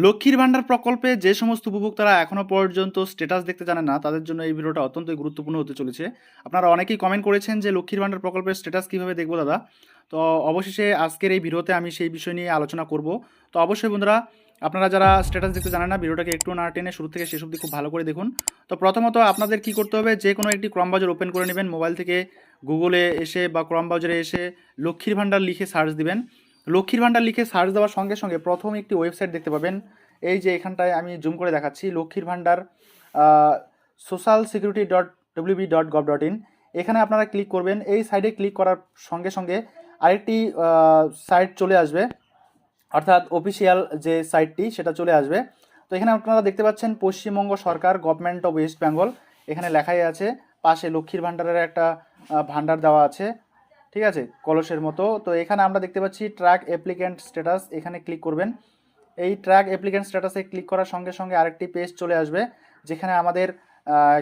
লক্ষ্মীর ভান্ডার প্রকল্পে যে সমস্ত উপভোক্তারা এখনো পর্যন্ত স্ট্যাটাস দেখতে জানেন না তাদের জন্য এই ভিডিওটা অত্যন্তই গুরুত্বপূর্ণ হতে চলেছে। আপনারা অনেকেই কমেন্ট করেছেন যে লক্ষ্মীর ভান্ডার প্রকল্পের স্ট্যাটাস কিভাবে দেখবো দাদা। তো অবশেষে আজকের এই ভিডিওতে আমি সেই বিষয় নিয়ে আলোচনা করব। তো অবশ্যই বন্ধুরা, আপনারা যারা স্ট্যাটাস দেখতে জানেন না ভিডিওটাকে একটু না টেনে শুরু থেকে শেষ অবধি খুব ভালো করে দেখুন। তো প্রথমত আপনাদের কি করতে হবে, যে কোনো একটি ক্রম ব্রাউজার ওপেন করে নেবেন মোবাইল থেকে, গুগলে এসে বা ক্রম ব্রাউজারে এসে লক্ষ্মীর ভান্ডার লিখে সার্চ দিবেন। লক্ষ্মীর ভান্ডার লিখে সার্চ দেওয়ার সঙ্গে সঙ্গে প্রথম একটি ওয়েবসাইট দেখতে পাবেন। এই যে এখানটায় আমি জুম করে দেখাচ্ছি, লক্ষ্মীর ভান্ডার সোশ্যাল সিকিউরিটি .wb.gov.in। এখানে আপনারা ক্লিক করবেন। এই সাইডে ক্লিক করার সঙ্গে সঙ্গে আরেকটি সাইট চলে আসবে, অর্থাৎ অফিসিয়াল যে সাইটটি সেটা চলে আসবে। তো এখানে আপনারা দেখতে পাচ্ছেন পশ্চিমবঙ্গ সরকার, গভর্নমেন্ট অফ ওয়েস্ট বেঙ্গল, এখানে লেখাই আছে। পাশে লক্ষ্মীর ভান্ডারের একটা ভান্ডার দেওয়া আছে, ঠিক আছে, কলসের মতো। তো এখানে আমরা দেখতে পাচ্ছি ট্র্যাক অ্যাপ্লিক্যান্ট স্ট্যাটাস, এখানে ক্লিক করবেন। এই ট্র্যাক অ্যাপ্লিক্যান্ট স্ট্যাটাসে ক্লিক করার সঙ্গে সঙ্গে আরেকটি পেজ চলে আসবে, যেখানে আমাদের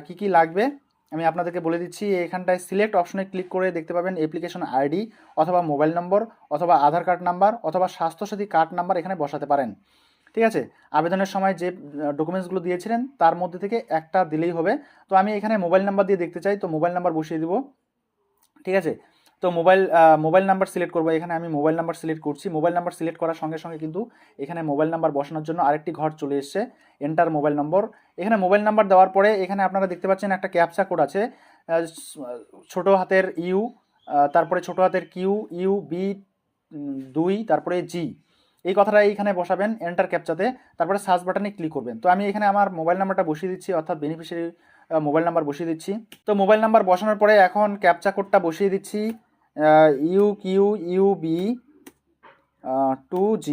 কি কি লাগবে আমি আপনাদেরকে বলে দিচ্ছি। এখানটায় সিলেক্ট অপশনে ক্লিক করে দেখতে পাবেন অ্যাপ্লিকেশন আইডি অথবা মোবাইল নম্বর অথবা আধার কার্ড নাম্বার অথবা স্বাস্থ্যসাথী কার্ড নাম্বার এখানে বসাতে পারেন, ঠিক আছে। আবেদনের সময় যে ডকুমেন্টসগুলো দিয়েছিলেন তার মধ্যে থেকে একটা দিলেই হবে। তো আমি এখানে মোবাইল নাম্বার দিয়ে দেখতে চাই, তো মোবাইল নাম্বার বসিয়ে দিব, ঠিক আছে। তো মোবাইল নাম্বার সিলেক্ট করবো। এখানে আমি মোবাইল নাম্বার সিলেক্ট করছি। মোবাইল নাম্বার সিলেক্ট করার সঙ্গে সঙ্গে কিন্তু এখানে মোবাইল নাম্বার বসানোর জন্য আরেকটি ঘর চলে এসছে, এন্টার মোবাইল নম্বর। এখানে মোবাইল নাম্বার দেওয়ার পরে এখানে আপনারা দেখতে পাচ্ছেন একটা ক্যাপচা কোড আছে, ছোটো হাতের ইউ, তারপরে ছোটো হাতের কিউ, ইউ বি 2, তারপরে জি, এই কথাটা এইখানে বসাবেন এন্টার ক্যাপচাতে। তারপরে সার্চ বাটনে ক্লিক করবেন। তো আমি এখানে আমার মোবাইল নাম্বারটা বসিয়ে দিচ্ছি, অর্থাৎ বেনিফিশিয়ারি মোবাইল নাম্বার বসিয়ে দিচ্ছি। তো মোবাইল নাম্বার বসানোর পরে এখন ক্যাপচা কোডটা বসিয়ে দিচ্ছি, ইউ বি 2G,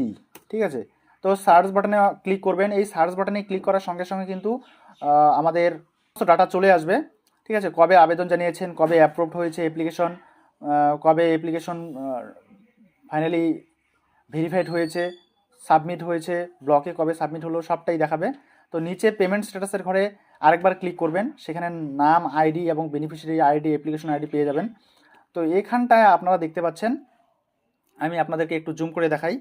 ঠিক আছে। তো সার্চ বাটনে ক্লিক করবেন। এই সার্চ বাটনে ক্লিক করার সঙ্গে সঙ্গে কিন্তু আমাদের ডাটা চলে আসবে, ঠিক আছে। কবে আবেদন জানিয়েছেন, কবে অ্যাপ্রুভড হয়েছে অ্যাপ্লিকেশন, কবে অ্যাপ্লিকেশন ফাইনালি ভেরিফাইড হয়েছে, সাবমিট হয়েছে, ব্লকে কবে সাবমিট হলো, সবটাই দেখাবে। তো নিচে পেমেন্ট স্ট্যাটাসের ঘরে আরেকবার ক্লিক করবেন, সেখানে নাম, আইডি এবং বেনিফিশিয়ারি আইডি, অ্যাপ্লিকেশন আইডি পেয়ে যাবেন। তো এখানটায় আপনারা দেখতে পাচ্ছেন, আমি আপনাদেরকে একটু জুম করে দেখাই।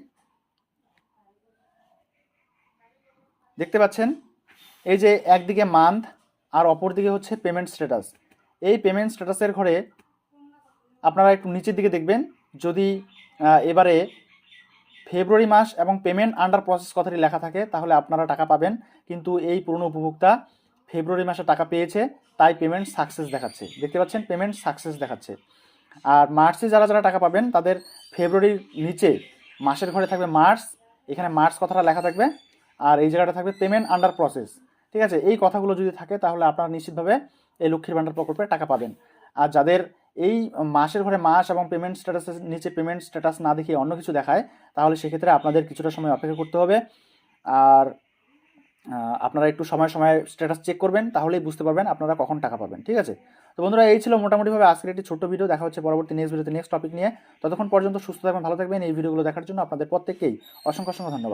দেখতে পাচ্ছেন এই যে একদিকে মান্থ আর অপরদিকে হচ্ছে পেমেন্ট স্ট্যাটাস। এই পেমেন্ট স্ট্যাটাসের ঘরে আপনারা একটু নিচের দিকে দেখবেন, যদি এবারে ফেব্রুয়ারি মাস এবং পেমেন্ট আন্ডার প্রসেস কথাটি লেখা থাকে তাহলে আপনারা টাকা পাবেন। কিন্তু এই পুরনো উপভোক্তা ফেব্রুয়ারি মাসে টাকা পেয়েছে, তাই পেমেন্ট সাকসেস দেখাচ্ছে। দেখতে পাচ্ছেন পেমেন্ট সাকসেস দেখাচ্ছে। আর মার্চে যারা যারা টাকা পাবেন তাদের ফেব্রুয়ারির নিচে মাসের ঘরে থাকবে মার্চ, এখানে মার্চ কথাটা লেখা থাকবে, আর এই জায়গাটা থাকবে পেমেন্ট আন্ডার প্রসেস, ঠিক আছে। এই কথাগুলো যদি থাকে তাহলে আপনারা নিশ্চিতভাবে এই লক্ষ্মীর ভান্ডার প্রকল্পে টাকা পাবেন। আর যাদের এই মাসের ঘরে মাস এবং পেমেন্ট স্ট্যাটাসের নিচে পেমেন্ট স্ট্যাটাস না দেখিয়ে অন্য কিছু দেখায়, তাহলে সেক্ষেত্রে আপনাদের কিছুটা সময় অপেক্ষা করতে হবে। আর আপনারা একটু সময় সময় স্ট্যাটাস চেক করবেন, তাহলেই বুঝতে পারবেন আপনারা কখন টাকা পাবেন, ঠিক আছে। তো বন্ধুরা, এই ছিল মোটামুটিভাবে আজকের একটি ছোট্ট ভিডিও। দেখা হচ্ছে পরবর্তী নেক্সট ভিডিওতে নেক্সট টপিক নিয়ে। ততক্ষণ পর্যন্ত সুস্থ থাকবেন, ভালো থাকবেন। এই ভিডিওগুলো দেখার জন্য আপনাদের প্রত্যেককেই অসংখ্য অসংখ্য ধন্যবাদ।